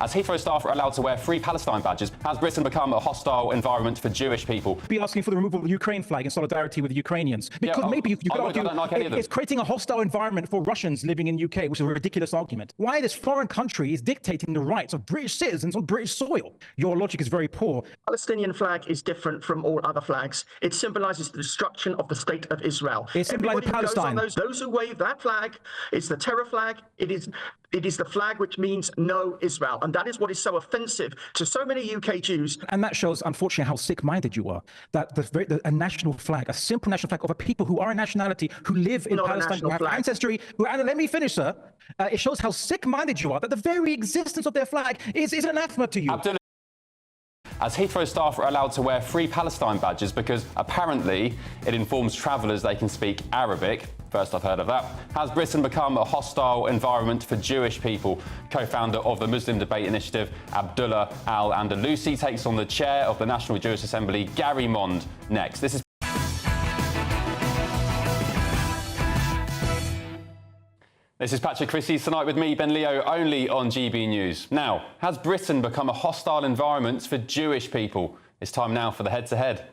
As Heathrow staff are allowed to wear free Palestine badges, has Britain become a hostile environment for Jewish people? Be asking for the removal of the Ukraine flag in solidarity with the Ukrainians. Because maybe you could argue it's creating a hostile environment for Russians living in the UK, which is a ridiculous argument. Why this foreign country is dictating the rights of British citizens on British soil? Your logic is very poor. Palestinian flag is different from all other flags. It symbolizes the destruction of the state of Israel. It symbolizes Palestine. Those who wave that flag, it's the terror flag. It is the flag which means no Israel. And that is what is so offensive to so many UK Jews. And that shows, unfortunately, how sick-minded you are. That a national flag, a simple national flag of a people who are a nationality, who live in Palestine, who have ancestry, and let me finish, sir. It shows how sick-minded you are, that the very existence of their flag is an anathema to you. Abdullah, as Heathrow staff are allowed to wear free Palestine badges because apparently it informs travellers they can speak Arabic. First I've heard of that. Has Britain become a hostile environment for Jewish people? Co-founder of the Muslim debate initiative, Abdullah Al-Andalusi, takes on the chair of the National Jewish Assembly, Gary Mond, next. This is Patrick Christie's Tonight with me, Ben Leo, only on GB News. Now, has Britain become a hostile environment for Jewish people? It's time now for the head-to-head.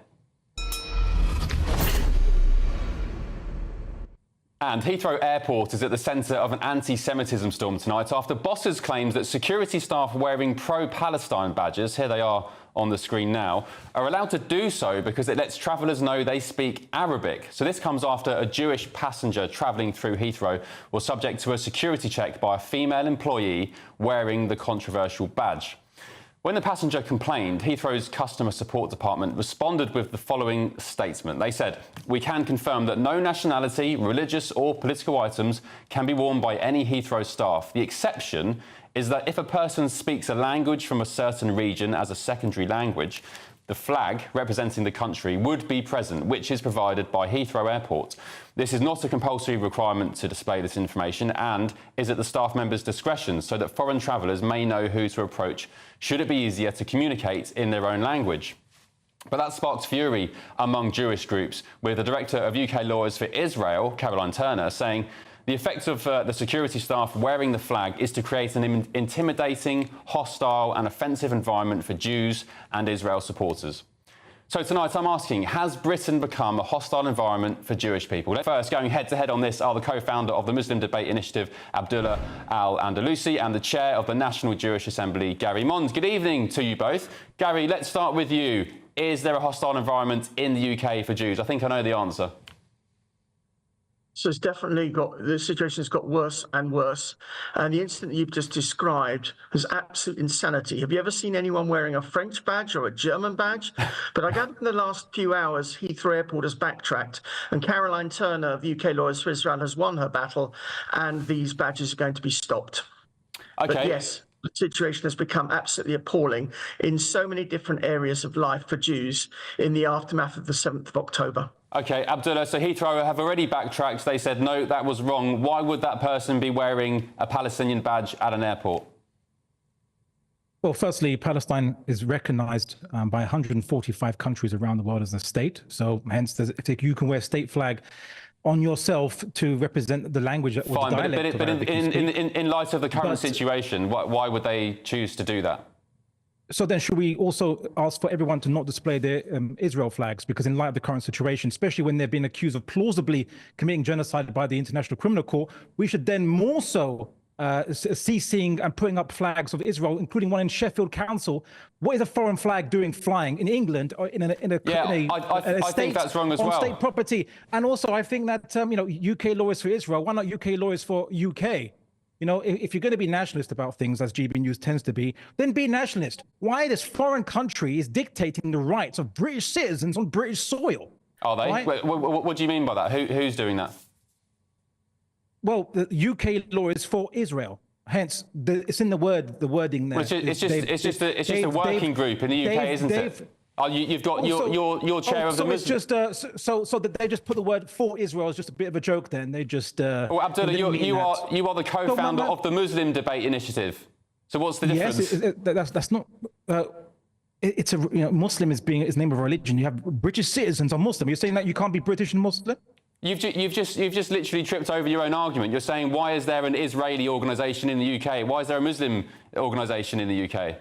And Heathrow Airport is at the centre of an anti-Semitism storm tonight after bosses claimed that security staff wearing pro-Palestine badges, here they are on the screen now, are allowed to do so because it lets travellers know they speak Arabic. So this comes after a Jewish passenger travelling through Heathrow was subject to a security check by a female employee wearing the controversial badge. When the passenger complained, Heathrow's customer support department responded with the following statement. They said, "We can confirm that no nationality, religious or political items can be worn by any Heathrow staff. The exception is that if a person speaks a language from a certain region as a secondary language, the flag representing the country would be present, which is provided by Heathrow Airport. This is not a compulsory requirement to display this information and is at the staff member's discretion so that foreign travellers may know who to approach should it be easier to communicate in their own language." But that sparked fury among Jewish groups, with the director of UK Lawyers for Israel, Caroline Turner, saying the effect of the security staff wearing the flag is to create an intimidating, hostile and offensive environment for Jews and Israel supporters. So tonight I'm asking, has Britain become a hostile environment for Jewish people? First, going head-to-head on this are the co-founder of the Muslim debate initiative, Abdullah Al-Andalusi, and the chair of the National Jewish Assembly, Gary Mond. Good evening to you both. Gary, let's start with you. Is there a hostile environment in the UK for Jews? I think I know the answer. So it's definitely the situation's got worse and worse. And the incident you've just described was absolute insanity. Have you ever seen anyone wearing a French badge or a German badge? But I gather in the last few hours, Heathrow Airport has backtracked and Caroline Turner of UK Lawyers for Israel has won her battle and these badges are going to be stopped. Okay. But yes, the situation has become absolutely appalling in so many different areas of life for Jews in the aftermath of the 7th of October. OK, Abdullah, so Heathrow have already backtracked. They said, no, that was wrong. Why would that person be wearing a Palestinian badge at an airport? Well, firstly, Palestine is recognised by 145 countries around the world as a state. So hence, if you can wear a state flag on yourself to represent the language or the dialect. But in light of the current situation, why would they choose to do that? So then should we also ask for everyone to not display their Israel flags? Because in light of the current situation, especially when they've been accused of plausibly committing genocide by the International Criminal Court, we should then more so ceasing and putting up flags of Israel, including one in Sheffield Council. What is a foreign flag doing flying in England or in a I think that's wrong as well. On state property. And also, I think that, UK Lawyers for Israel, why not UK Lawyers for UK? You know, if you're going to be nationalist about things, as GB News tends to be, then be nationalist. Why this foreign country is dictating the rights of British citizens on British soil? Are they? Right? Wait, what do you mean by that? Who's doing that? Well, the UK Lawyers for Israel. Hence, it's in the wording there. Well, it's just a working group in the UK, isn't it? You've got your chair of the Muslim. It's just so that they just put the word for Israel as just a bit of a joke. Then they just. Well, Abdullah, you are the co-founder of the Muslim debate initiative. So what's the difference? Yes, that's not. It's a Muslim is name of a religion. You have British citizens are Muslim. You're saying that you can't be British and Muslim? You've just literally tripped over your own argument. You're saying, why is there an Israeli organisation in the UK? Why is there a Muslim organisation in the UK?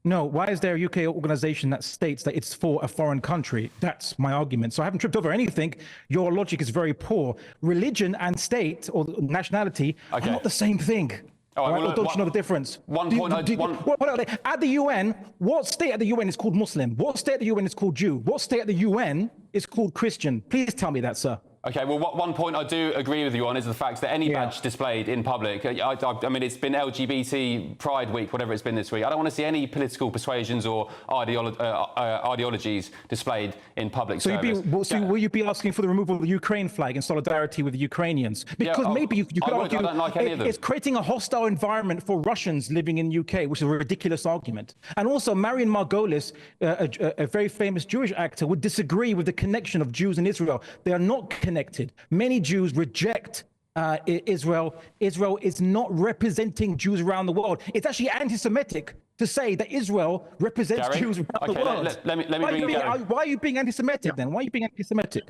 No, why is there a UK organisation that states that it's for a foreign country? That's my argument. So I haven't tripped over anything. Your logic is very poor. Religion and state or nationality are not the same thing. Oh, right? Well, don't you know the difference? What are they? At the UN, what state at the UN is called Muslim? What state at the UN is called Jew? What state at the UN is called Christian? Please tell me that, sir. Okay, well, one point I do agree with you on is the fact that any badge displayed in public, I mean, it's been LGBT Pride Week, whatever it's been this week. I don't want to see any political persuasions or ideologies displayed in public service. Will you be asking for the removal of the Ukraine flag in solidarity with the Ukrainians? Because maybe you could argue I don't like any of them. It's creating a hostile environment for Russians living in the UK, which is a ridiculous argument. And also, Marian Margolis, a very famous Jewish actor, would disagree with the connection of Jews and Israel. They are not connected. Many Jews reject Israel. Israel is not representing Jews around the world. It's actually anti-Semitic to say that Israel represents Jews around the world. Let me bring Gary. Why are you being anti-Semitic then? Why are you being anti-Semitic?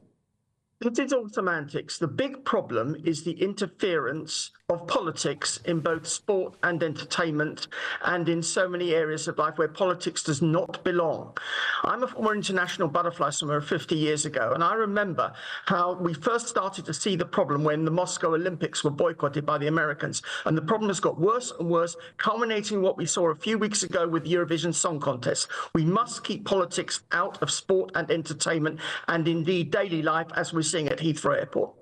It is all semantics. The big problem is the interference of politics in both sport and entertainment and in so many areas of life where politics does not belong. I'm a former international butterfly swimmer 50 years ago, and I remember how we first started to see the problem when the Moscow Olympics were boycotted by the Americans. And the problem has got worse and worse, culminating in what we saw a few weeks ago with the Eurovision Song Contest. We must keep politics out of sport and entertainment and indeed daily life, as we're seeing at Heathrow Airport.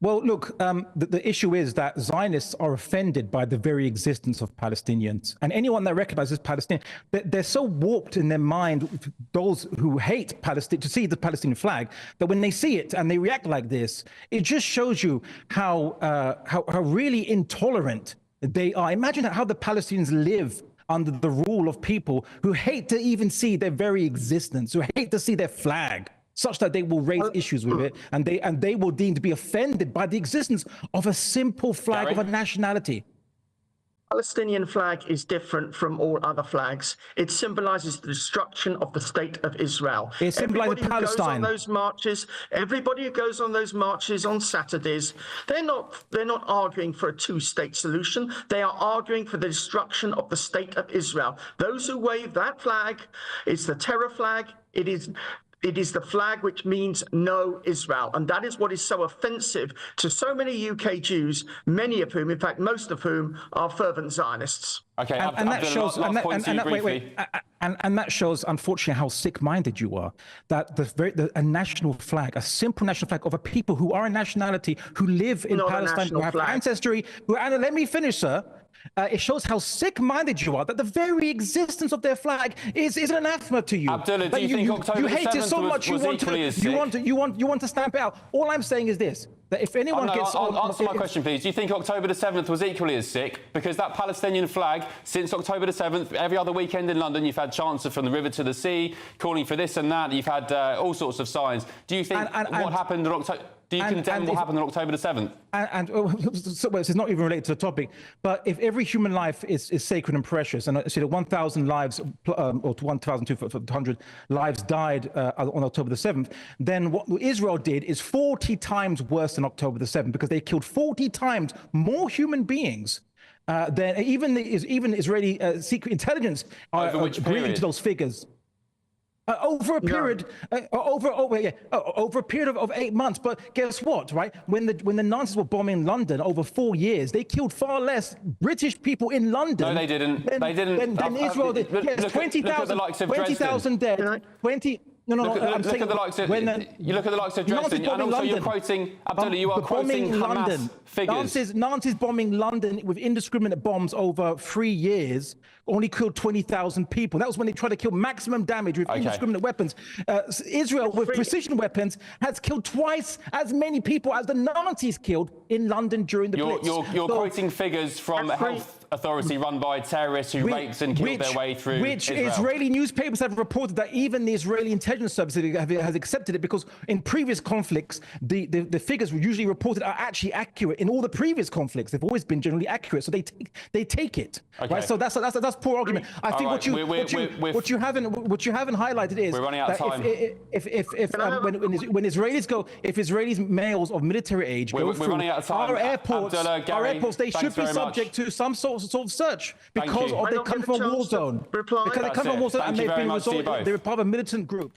Well, look, the issue is that Zionists are offended by the very existence of Palestinians. And anyone that recognizes Palestine, they're so warped in their mind, those who hate Palestine, to see the Palestinian flag, that when they see it and they react like this, it just shows you how really intolerant they are. Imagine how the Palestinians live under the rule of people who hate to even see their very existence, who hate to see their flag, such that they will raise issues with it, and they will deem to be offended by the existence of a simple flag of a nationality. Palestinian flag is different from all other flags. It symbolizes the destruction of the state of Israel. It symbolizes Palestine. Everybody who goes on those marches on Saturdays, they're not arguing for a two-state solution. They are arguing for the destruction of the state of Israel. Those who wave that flag, it's the terror flag. It is the flag which means no Israel. And that is what is so offensive to so many UK Jews, many of whom, in fact, most of whom are fervent Zionists. Okay, and that shows, and that shows, unfortunately, how sick-minded you are. That a national flag, a simple national flag of a people who are a nationality, who live in Palestine, who have ancestry, and let me finish, sir. It shows how sick-minded you are, that the very existence of their flag is an anathema to you. Abdullah, do you think October the 7th hate it so much was equally as sick? You want to stamp it out. All I'm saying is this, that if anyone gets... Answer my question, please. Do you think October the 7th was equally as sick? Because that Palestinian flag, since October the 7th, every other weekend in London, you've had chants from the river to the sea, calling for this and that. You've had all sorts of signs. Do you think what happened in October... Do you condemn what happened on October the 7th? Well, it's not even related to the topic, but if every human life is sacred and precious, and the 1,000 lives, or 1,200 lives died on October the 7th, then what Israel did is 40 times worse than October the 7th, because they killed 40 times more human beings than even Israeli secret intelligence agreeing to those figures. Over a period, over a period of 8 months. But guess what, right? When the Nazis were bombing London over 4 years, they killed far less British people in London. No, they didn't. Than Israel did. Yes, 20,000 dead. 20. No, I'm saying, look at the likes of you look at the likes of Dresden, and also you're quoting Abdullah. You are quoting Hamas figures. Nazis bombing London with indiscriminate bombs over 3 years only killed 20,000 people. That was when they tried to kill maximum damage with indiscriminate weapons. Israel, with precision weapons, has killed twice as many people as the Nazis killed in London during the Blitz. You're quoting figures from authority run by terrorists who raped and killed their way through Israel. Israeli newspapers have reported that even the Israeli intelligence service has accepted it, because in previous conflicts, the figures usually reported are actually accurate. In all the previous conflicts, they've always been generally accurate, so they take it. Okay. Right? So that's poor argument. I think what you haven't highlighted is we're running out of time. When Israelis go, if Israelis males of military age go through running out of time. our airports, Abdullah, Gary, they should be subject to some sort of search because they come from a war zone. Because they come from a war zone and they've been part of a militant group.